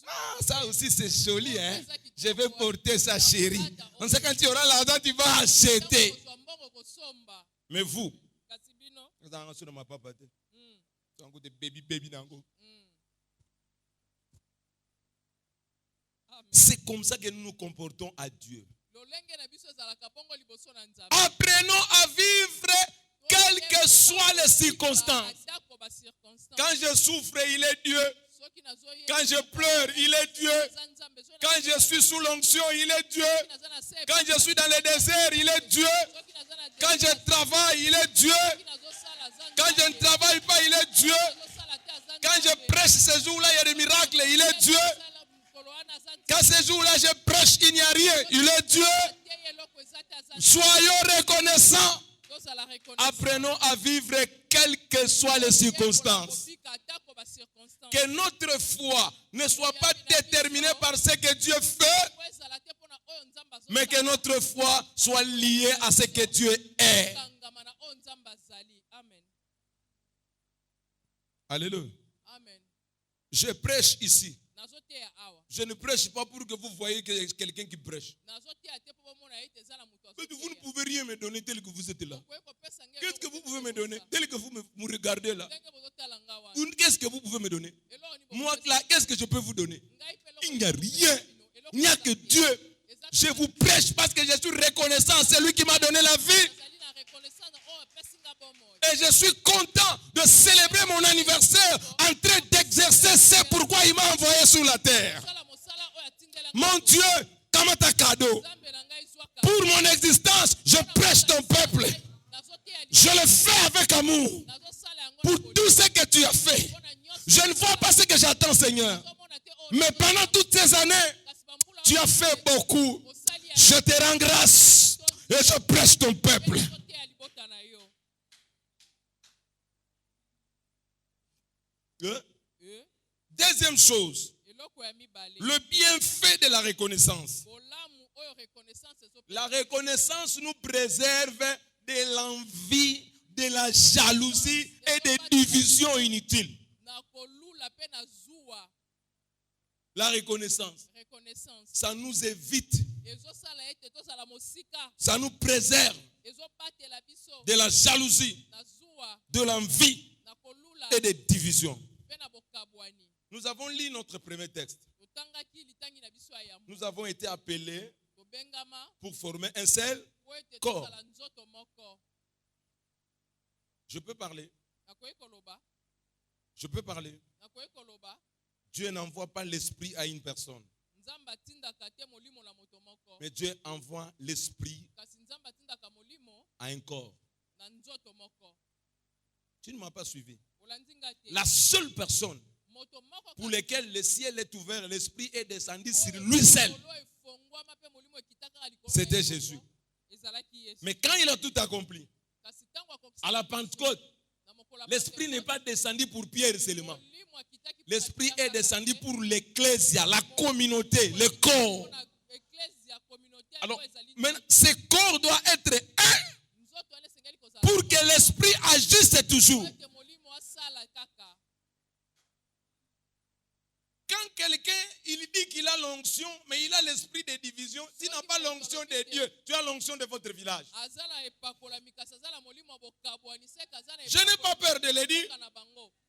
Ah, ça aussi c'est joli, hein? Je vais porter ça, chérie. On sait quand tu auras l'argent, tu vas acheter. Mais vous, c'est comme ça que nous nous comportons à Dieu. Apprenons à vivre quelles que soient les circonstances. Quand je souffre, il est Dieu. Quand je pleure, il est Dieu. Quand je suis sous l'onction, il est Dieu. Quand je suis dans le désert, il est Dieu. Quand je travaille, il est Dieu. Quand je ne travaille pas, il est Dieu. Quand je prêche ces jours-là, il y a des miracles, il est Dieu. Quand ces jours-là, je prêche, il n'y a rien, il est Dieu. Soyons reconnaissants. Apprenons à vivre quelles que soient les circonstances. Que notre foi ne soit pas déterminée par ce que Dieu fait, mais que notre foi soit liée à ce que Dieu est. Alléluia. Je prêche ici. Je ne prêche pas pour que vous voyez que c'est quelqu'un qui prêche. Mais vous ne pouvez rien me donner tel que vous êtes là. Qu'est-ce que vous pouvez me donner tel que vous me regardez là? Qu'est-ce que vous pouvez me donner? Moi là, qu'est-ce que je peux vous donner? Il n'y a rien. Il n'y a que Dieu. Je vous prêche parce que je suis reconnaissant à celui qui m'a donné la vie. Et je suis content de célébrer mon anniversaire en train d'exercer ce pourquoi il m'a envoyé sur la terre. Mon Dieu, comme ta cadeau. Pour mon existence, je prêche ton peuple. Je le fais avec amour. Pour tout ce que tu as fait. Je ne vois pas ce que j'attends, Seigneur. Mais pendant toutes ces années, tu as fait beaucoup. Je te rends grâce. Et je prêche ton peuple. Deuxième chose, le bienfait de la reconnaissance. La reconnaissance nous préserve de l'envie, de la jalousie et des divisions inutiles. La reconnaissance, ça nous évite, ça nous préserve de la jalousie, de l'envie et des divisions. Nous avons lu notre premier texte. Nous avons été appelés pour former un seul corps. Je peux parler. Je peux parler. Dieu n'envoie pas l'esprit à une personne. Mais Dieu envoie l'esprit à un corps. Tu ne m'as pas suivi. La seule personne pour laquelle le ciel est ouvert, l'esprit est descendu sur lui seul, c'était Jésus. Mais quand il a tout accompli, à la Pentecôte, l'esprit n'est pas descendu pour Pierre seulement. L'esprit est descendu pour l'ecclésia, la communauté, le corps. Alors, maintenant, ce corps doit être un pour que l'esprit agisse toujours. Quand quelqu'un il dit qu'il a l'onction, mais il a l'esprit de division, s'il n'a pas l'onction de Dieu, tu as l'onction de votre village. Je n'ai pas peur de le dire.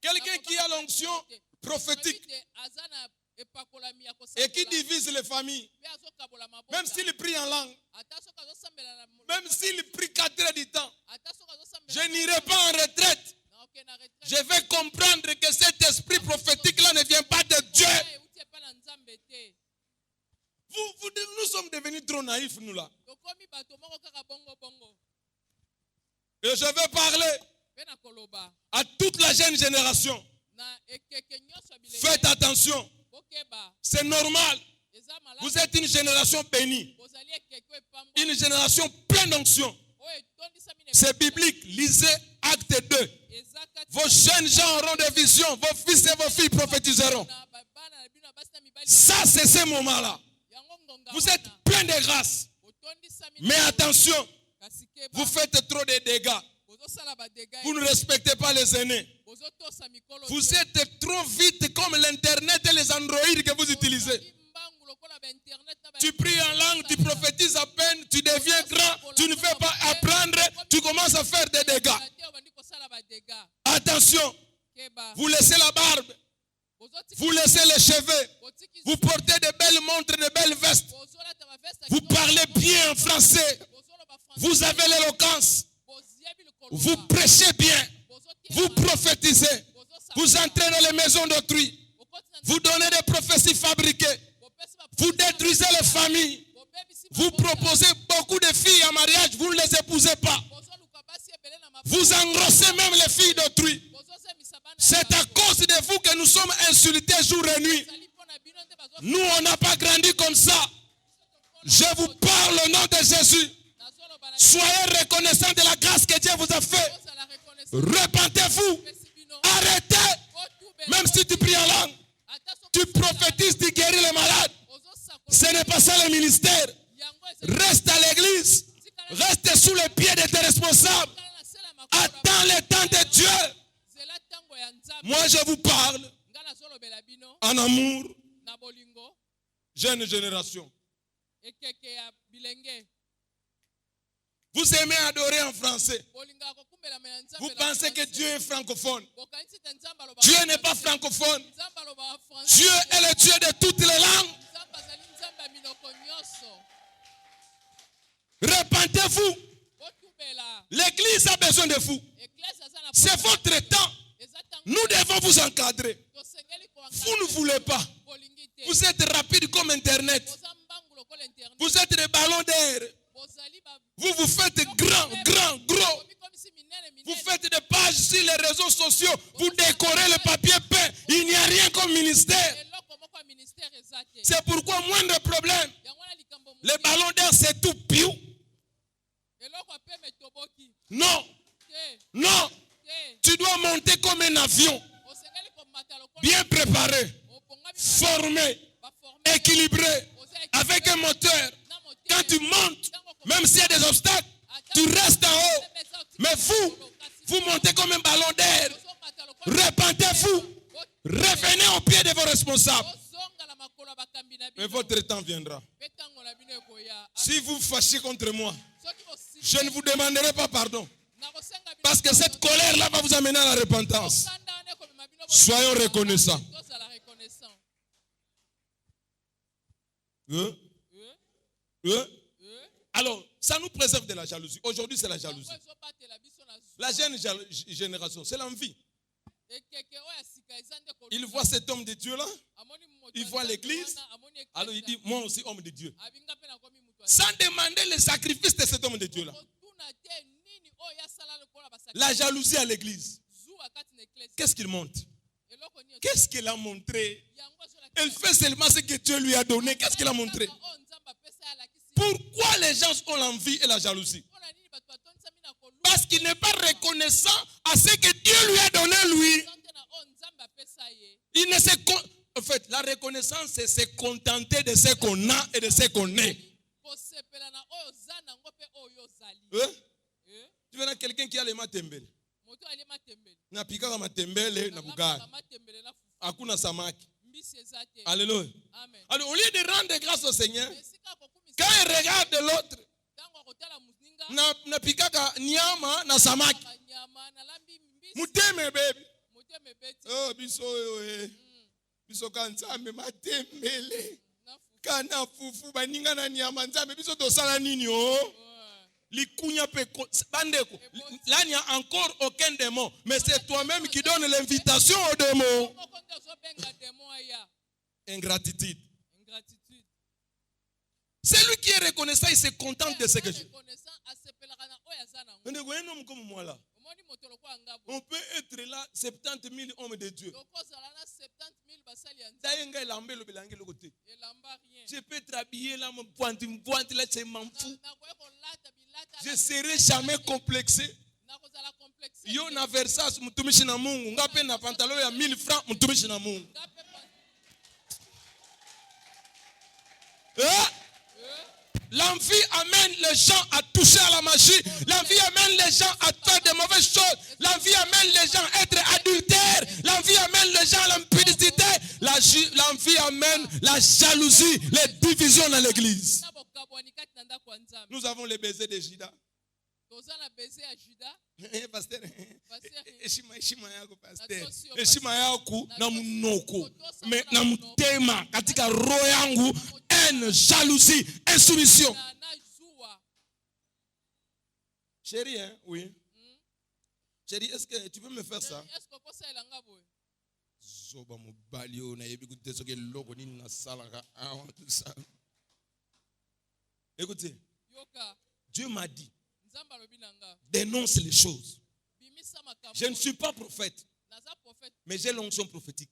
Quelqu'un qui a l'onction prophétique et qui divise les familles, même s'il prie en langue, même s'il prie 4 heures du temps, je n'irai pas en retraite. Je vais comprendre que cet esprit prophétique-là ne vient pas de Dieu. Nous sommes devenus trop naïfs, nous là. Et je vais parler à toute la jeune génération. Faites attention. C'est normal. Vous êtes une génération bénie. Une génération pleine d'onction. C'est biblique. Lisez Acte 2. Vos jeunes gens auront des visions. Vos fils et vos filles prophétiseront. Ça, c'est ce moment-là. Vous êtes plein de grâce. Mais attention, vous faites trop de dégâts. Vous ne respectez pas les aînés. Vous êtes trop vite comme l'Internet et les Android que vous utilisez. Tu pries en langue, tu prophétises à peine, tu deviens grand, tu ne fais pas apprendre, tu commences à faire des dégâts. Attention, vous laissez la barbe, vous laissez les cheveux, vous portez de belles montres, de belles vestes, vous parlez bien en français, vous avez l'éloquence, vous prêchez bien, vous prophétisez, vous entrez dans les maisons d'autrui, vous donnez des prophéties fabriquées, vous détruisez les familles, vous proposez beaucoup de filles en mariage, vous ne les épousez pas. Vous engrossez même les filles d'autrui. C'est à cause de vous que nous sommes insultés jour et nuit. Nous, on n'a pas grandi comme ça. Je vous parle au nom de Jésus. Soyez reconnaissants de la grâce que Dieu vous a fait. Repentez-vous. Arrêtez. Même si tu pries en langue, tu prophétises, tu guéris les malades. Ce n'est pas ça le ministère. Reste à l'église. Reste sous les pieds de tes responsables. Attends le temps de Dieu. Moi, je vous parle en amour. Jeune génération. Vous aimez adorer en français. Vous pensez que Dieu est francophone. Dieu n'est pas francophone. Dieu est le Dieu de toutes les langues. Repentez-vous. L'église a besoin de vous. C'est votre temps. Nous devons vous encadrer. Vous ne voulez pas. Vous êtes rapide comme Internet. Vous êtes des ballons d'air. Vous vous faites grand, gros. Vous faites des pages sur les réseaux sociaux. Vous décorez le papier peint. Il n'y a rien comme ministère. C'est pourquoi moins de problèmes. Les ballons d'air, c'est tout piou. Non. Non. Tu dois monter comme un avion. Bien préparé. Formé. Équilibré. Avec un moteur. Quand tu montes, même s'il y a des obstacles, tu restes en haut. Mais vous montez comme un ballon d'air. Repentez-vous. Revenez au pied de vos responsables. Mais votre temps viendra. Si vous fâchez contre moi, je ne vous demanderai pas pardon. Parce que cette colère-là va vous amener à la repentance. Soyons reconnaissants. Alors, ça nous préserve de la jalousie. Aujourd'hui, c'est la jalousie. La jeune génération, c'est l'envie. Il voit cet homme de Dieu-là. Il voit l'église. Alors, il dit, moi aussi, homme de Dieu. Sans demander le sacrifice de cet homme de Dieu-là. La jalousie à l'église. Qu'est-ce qu'il montre? Qu'est-ce qu'il a montré? Elle fait seulement ce que Dieu lui a donné. Qu'est-ce qu'il a montré? Pourquoi les gens ont l'envie et la jalousie? Parce qu'il n'est pas reconnaissant à ce que Dieu lui a donné, lui. Il ne se En fait, la reconnaissance, c'est se contenter de ce qu'on a et de ce qu'on est. Tu verras quelqu'un qui a les matembele. Na pika matembele na bugari. Akuna samaki. Alléluia. Alors, au lieu de rendre grâce au Seigneur, quand il regarde l'autre, na pika nyama na samaki. Muteme baby. Oh, biso biso kanzambe matembele. Kana fufu baninga na nyama nzambe biso tosala nini oh? Likunya peko bandeko. Là il n'y a encore aucun démon, mais c'est toi-même qui donne l'invitation au démon. Ingratitude. Celui qui est reconnaissant, il se contente de ce que j'ai. On peut être là 70 000 hommes de Dieu. Je peux être habillé là, me pointe là, c'est m'en fous. Je ne serai jamais complexé. Yo na Versace mutumishi na Mungu. Ngape na pantalon ya 1000 francs mutumishi na Mungu. L'envie amène les gens à toucher à la magie. L'envie amène les gens à faire de mauvaises choses. L'envie amène les gens à être adultères. L'envie amène les gens à l'impudicité. L'envie amène la jalousie, les divisions dans l'église. Nous avons les baisers de Judas. Pasteur, heshima yako pasteur. Heshima yako na munoko. Mais na mutema katika roho yangu haine, jalousie, insoumission. Chérie, hein? Oui. Chérie, est-ce que tu peux me faire ça? Zoba mubalio na yebi kuteso ke loko ni na salaka tout ça. Écoutez. Dieu m'a dit, dénonce les choses. Je ne suis pas prophète, mais j'ai l'onction prophétique.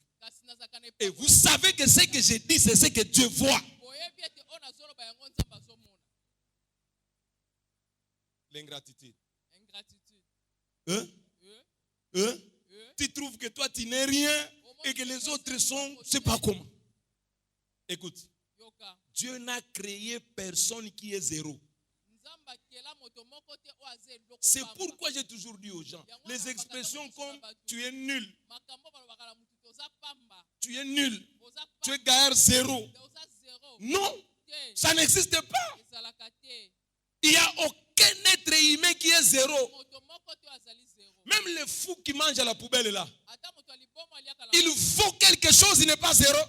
Et vous savez que ce que je dis, c'est ce que Dieu voit. L'ingratitude. Tu trouves que toi tu n'es rien et que les autres sont, je ne sais pas comment. Écoute, Dieu n'a créé personne qui est zéro. C'est pourquoi j'ai toujours dit aux gens, les expressions comme tu es nul, tu es nul, tu es gaillard zéro. Non, ça n'existe pas. Il n'y a aucun être humain qui est zéro. Même les fous qui mangent à la poubelle là. Il faut quelque chose, il n'est pas zéro.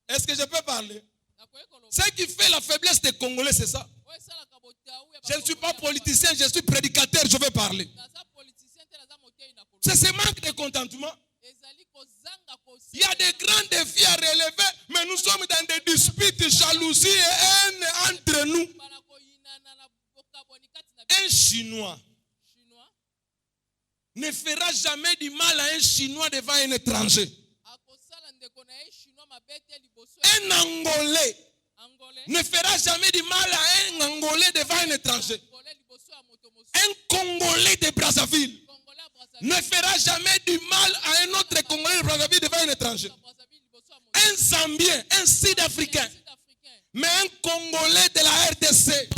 Est-ce que je peux parler? Ce qui fait la faiblesse des Congolais, c'est ça. Je ne suis pas politicien, je suis prédicateur, je vais parler. C'est ce manque de contentement. Il y a des grands défis à relever, mais nous sommes dans des disputes, jalousie et haine entre nous. Un Chinois ne fera jamais du mal à un Chinois devant un étranger. Un Angolais ne fera jamais du mal à un Angolais devant un étranger. Un Congolais de Brazzaville ne fera jamais du mal à un autre Congolais de Brazzaville devant un étranger. Un Zambien, un Sud-Africain, mais un Congolais de la RDC,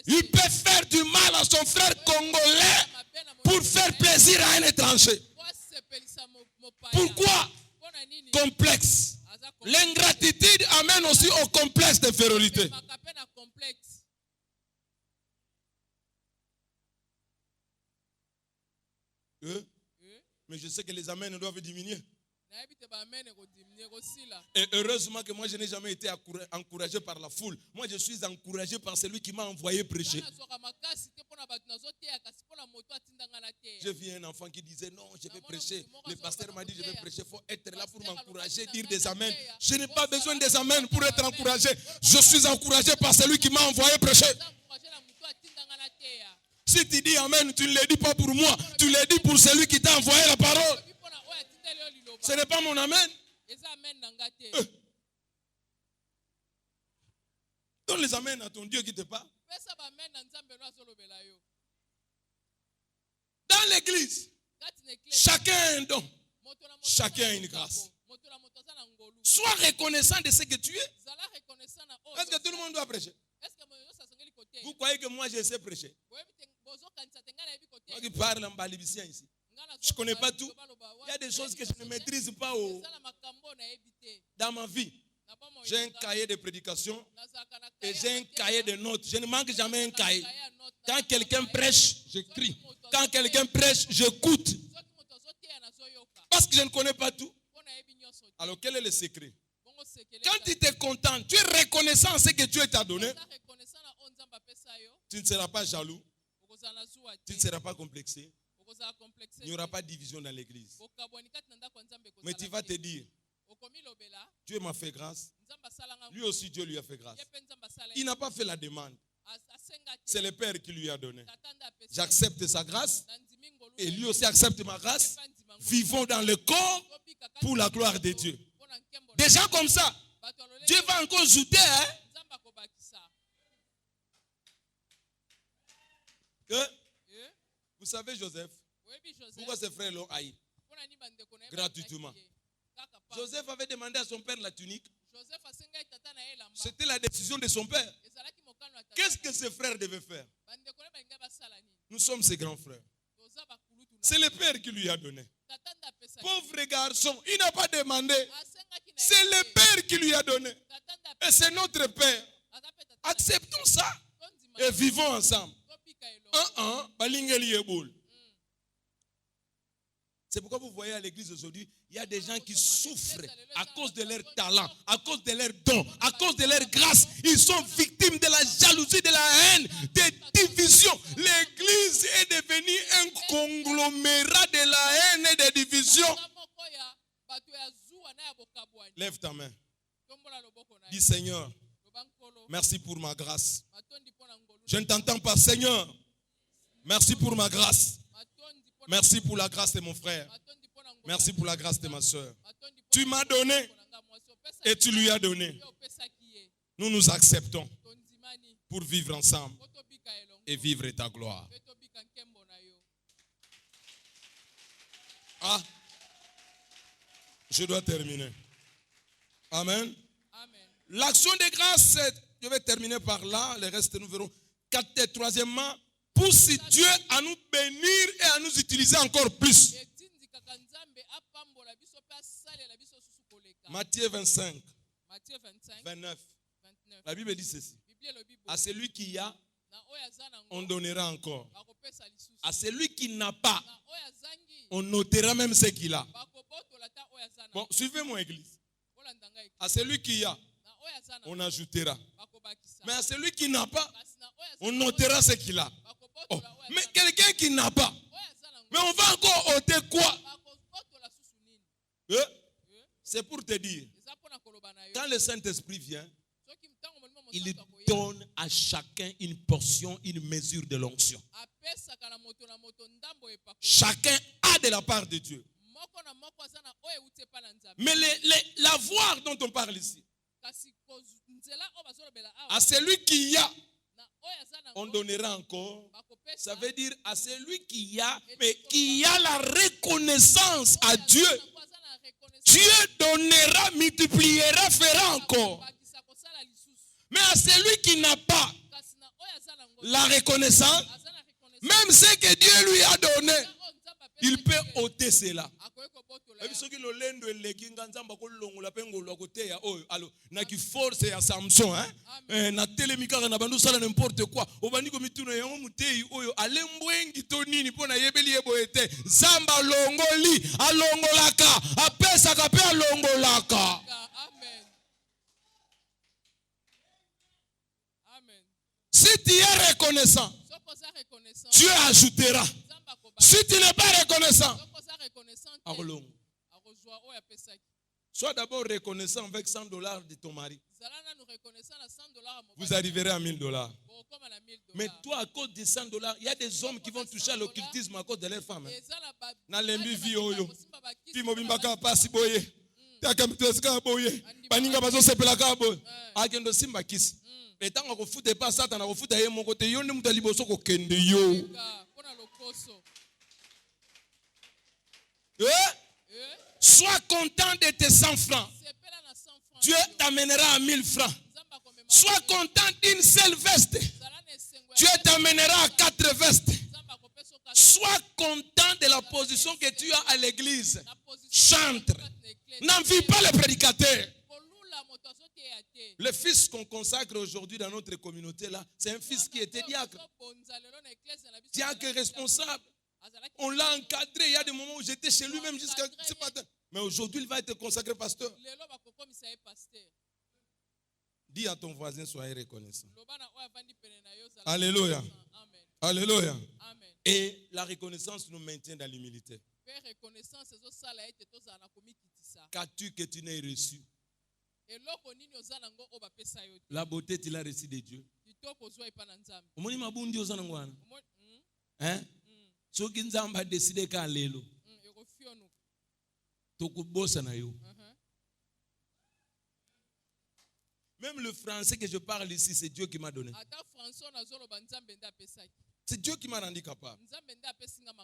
il peut faire du mal à son frère congolais pour faire plaisir à un étranger. Pourquoi? Complexe. L'ingratitude amène aussi au complexe d'infériorité. Mais je sais que les amens doivent diminuer. Et heureusement que moi je n'ai jamais été encouragé par la foule. Moi je suis encouragé par celui qui m'a envoyé prêcher. J'ai vu un enfant qui disait non, je vais prêcher. Le pasteur m'a dit je vais prêcher. Il faut être là pour m'encourager, dire des amens. Je n'ai pas besoin des amens pour être encouragé. Je suis encouragé par celui qui m'a envoyé prêcher. Si tu dis amen, tu ne le dis pas pour moi. Tu le dis pour celui qui t'a envoyé la parole. Ce n'est pas mon amen. Donne les amens à ton Dieu qui te parle. Dans l'église, chacun a un don. Chacun a une grâce. Sois reconnaissant de ce que tu es. Est-ce que tout le monde doit prêcher? Vous croyez que moi je sais prêcher? Moi qui parle en balibicien ici. Je ne connais pas tout. Il y a des choses que je ne maîtrise pas dans ma vie. J'ai un cahier de prédication et j'ai un cahier de notes. Je ne manque jamais un cahier. Quand quelqu'un prêche, j'écris. Quand quelqu'un prêche, j'écoute. Parce que je ne connais pas tout. Alors quel est le secret? Quand tu te contentes, tu es reconnaissant à ce que Dieu t'a donné, tu ne seras pas jaloux, tu ne seras pas complexé. Il n'y aura pas de division dans l'église. Mais tu vas te dire, Dieu m'a fait grâce. Lui aussi, Dieu lui a fait grâce. Il n'a pas fait la demande. C'est le Père qui lui a donné. J'accepte sa grâce et lui aussi accepte ma grâce. Vivons dans le corps pour la gloire de Dieu. Des gens comme ça, Dieu va encore ajouter. Vous savez Joseph, pourquoi ses frères l'ont haï gratuitement? Joseph avait demandé à son père la tunique. C'était la décision de son père. Qu'est-ce que ses frères devaient faire? Nous sommes ses grands frères. C'est le père qui lui a donné. Pauvre garçon, il n'a pas demandé. C'est le père qui lui a donné. Et c'est notre père. Acceptons ça et vivons ensemble. C'est pourquoi vous voyez à l'église aujourd'hui, il y a des gens qui souffrent à cause de leur talent, à cause de leur don, à cause de leur grâce. Ils sont victimes de la jalousie, de la haine, des divisions. L'église est devenue un conglomérat de la haine et des divisions. Lève ta main. Dis Seigneur, merci pour ma grâce. Je ne t'entends pas, Seigneur. Merci pour ma grâce. Merci pour la grâce de mon frère. Merci pour la grâce de ma soeur. Tu m'as donné et tu lui as donné. Nous nous acceptons pour vivre ensemble et vivre ta gloire. Ah, je dois terminer. Amen. L'action de grâce, je vais terminer par là, le reste nous verrons. Troisièmement, pousse Dieu à nous bénir et à nous utiliser encore plus. Matthieu 25, 29. La Bible dit ceci. À celui qui a, on donnera encore. À celui qui n'a pas, on notera même ce qu'il a. Bon, suivez-moi, église. À celui qui a, on ajoutera. Mais à celui qui n'a pas, on notera ce qu'il a. Oh. Mais quelqu'un qui n'a pas, mais on va encore ôter quoi? C'est pour te dire, quand le Saint-Esprit vient, il donne à chacun une portion, une mesure de l'onction. Chacun a de la part de Dieu. Mais l'avoir dont on parle ici, à celui qui a, on donnera encore. Ça veut dire à celui qui a, mais qui a la reconnaissance à Dieu. Dieu donnera, multipliera, fera encore. Mais à celui qui n'a pas la reconnaissance, même ce que Dieu lui a donné, il peut ôter cela. Force à Samson, na telemikara na bandu sala n'importe quoi. Obandiko mituno yango mutei oyo alembwengi tonini pona yebeli yeboete. Zamba longoli alongolaka apesaka pe alongolaka. Si tu es reconnaissant, Dieu ajoutera. Si tu n'es pas reconnaissant, sois d'abord reconnaissant avec $100 de ton mari. Vous arriverez à $1000. Mais toi, à cause de $100, il y a des hommes qui vont toucher à l'occultisme à cause de leurs femmes. Sois content de tes 100 francs. Dieu t'amènera à 1000 francs. Sois content d'une seule veste. Dieu t'amènera à 4 vestes. Sois content de la position que tu as à l'église. Chante. N'envie pas le prédicateur. Le fils qu'on consacre aujourd'hui dans notre communauté là, c'est un fils qui était diacre. Diacre responsable. On l'a encadré. Il y a des moments où j'étais chez lui même jusqu'à ce matin. Mais aujourd'hui, il va être consacré pasteur. Dis à ton voisin, soyez reconnaissant. Alléluia. Alléluia. Et la reconnaissance nous maintient dans l'humilité. Qu'as-tu que tu n'aies reçu? La beauté, tu l'as reçue de Dieu. Hein? Ceux qui ont décidé qu'à l'élo. Même le français que je parle ici, c'est Dieu qui m'a donné. C'est Dieu qui m'a rendu capable.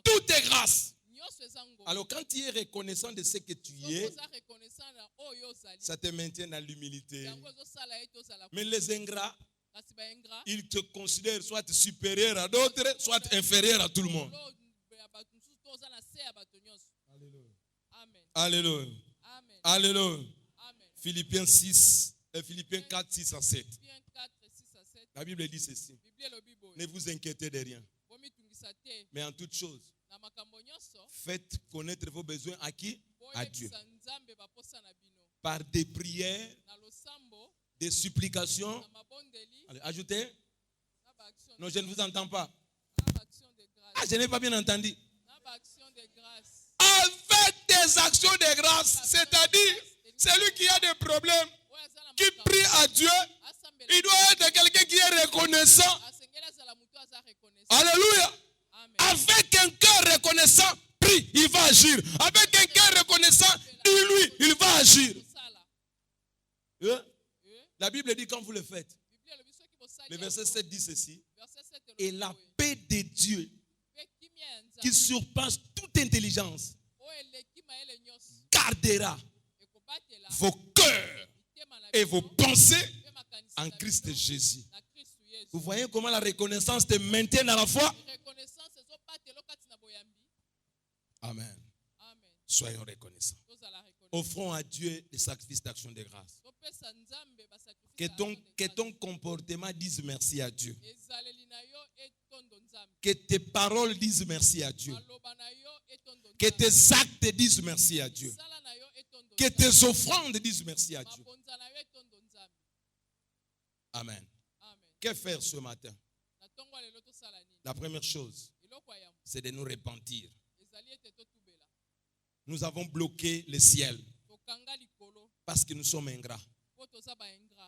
Tout est grâce. Alors quand tu es reconnaissant de ce que tu es, ça te maintient dans l'humilité. Mais les ingrats, ils te considèrent soit supérieur à d'autres, soit inférieur à tout le monde. Alléluia. Alléluia. Philippiens 4, 6 à 7. La Bible dit ceci. Ne vous inquiétez de rien. Mais en toute chose, faites connaître vos besoins à qui? À Dieu. Par des prières, des supplications. Allez, ajoutez. Non, je ne vous entends pas. Ah, je n'ai pas bien entendu. Avec des actions de grâce, c'est-à-dire celui qui a des problèmes, qui prie à Dieu, il doit être quelqu'un qui est reconnaissant. Alléluia. Avec un cœur reconnaissant, prie, il va agir. Avec un cœur reconnaissant, dis-lui, il va agir. La Bible dit quand vous le faites. Le verset 7 dit ceci. Et la paix de Dieu, qui surpasse toute intelligence, gardera vos cœurs et vos pensées en Christ Jésus. Vous voyez comment la reconnaissance te maintient dans la foi? Amen. Soyons reconnaissants. Offrons à Dieu des sacrifices d'action de grâce. Que ton comportement dise merci à Dieu. Que tes paroles disent merci à Dieu. Que tes actes disent merci à Dieu. Que tes offrandes disent merci à Dieu. Amen. Que faire ce matin? La première chose, c'est de nous repentir. Nous avons bloqué le ciel parce que nous sommes ingrats.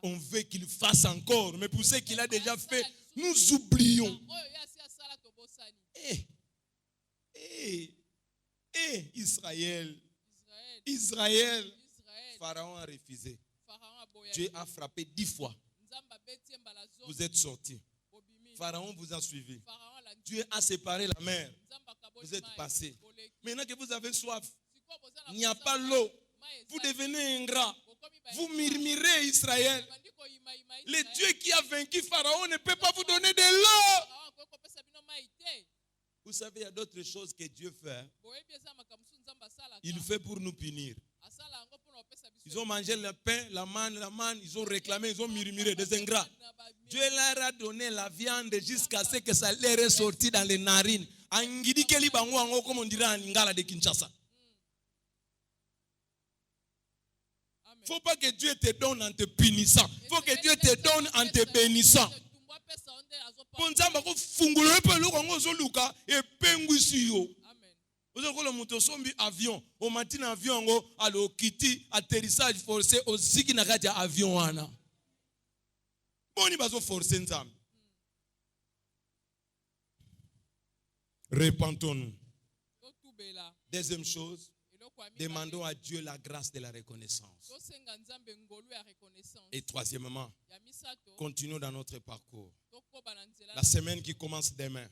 On veut qu'il fasse encore, mais pour ce qu'il a déjà fait, nous oublions. Israël, Pharaon a refusé. Dieu a frappé 10 fois. Vous êtes sortis. Pharaon vous a suivi. Dieu a séparé la mer. Vous êtes passés. Maintenant que vous avez soif, il n'y a pas l'eau. Vous devenez ingrat. Vous murmurez Israël. Le Dieu qui a vaincu Pharaon ne peut pas vous donner de l'eau. Vous savez, il y a d'autres choses que Dieu fait. Il fait pour nous punir. Ils ont mangé le pain, la manne, ils ont réclamé, ils ont murmuré, des ingrats. Dieu leur a donné la viande jusqu'à ce que ça leur est sorti dans les narines. Comme on dirait en Lingala de Kinshasa. Il ne faut pas que Dieu te donne en te punissant. Il faut que Dieu te donne en te bénissant. Vous avez le motosombi avion, au matin avion au kiti atterrissage forcé au ziki nakati avion wana. Boni bazo forcer nzambe. Repentons-nous. Deuxième chose, demandons à Dieu la grâce de la reconnaissance. Et troisièmement, continuons dans notre parcours. La semaine qui commence demain,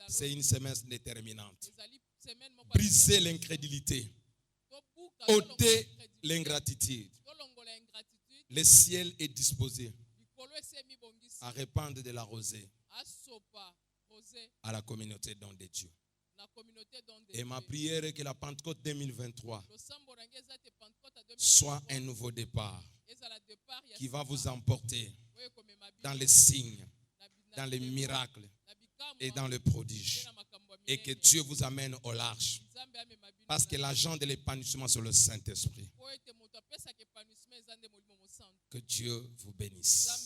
c'est une semaine déterminante. Briser l'incrédulité, ôter l'ingratitude. Le ciel est disposé à répandre de la rosée à la communauté don de Dieu. Et ma prière est que la Pentecôte 2023 soit un nouveau départ qui va vous emporter dans les signes, dans les miracles et dans le prodige. Et que Dieu vous amène au large. Parce que l'agent de l'épanouissement, c'est le Saint-Esprit. Que Dieu vous bénisse.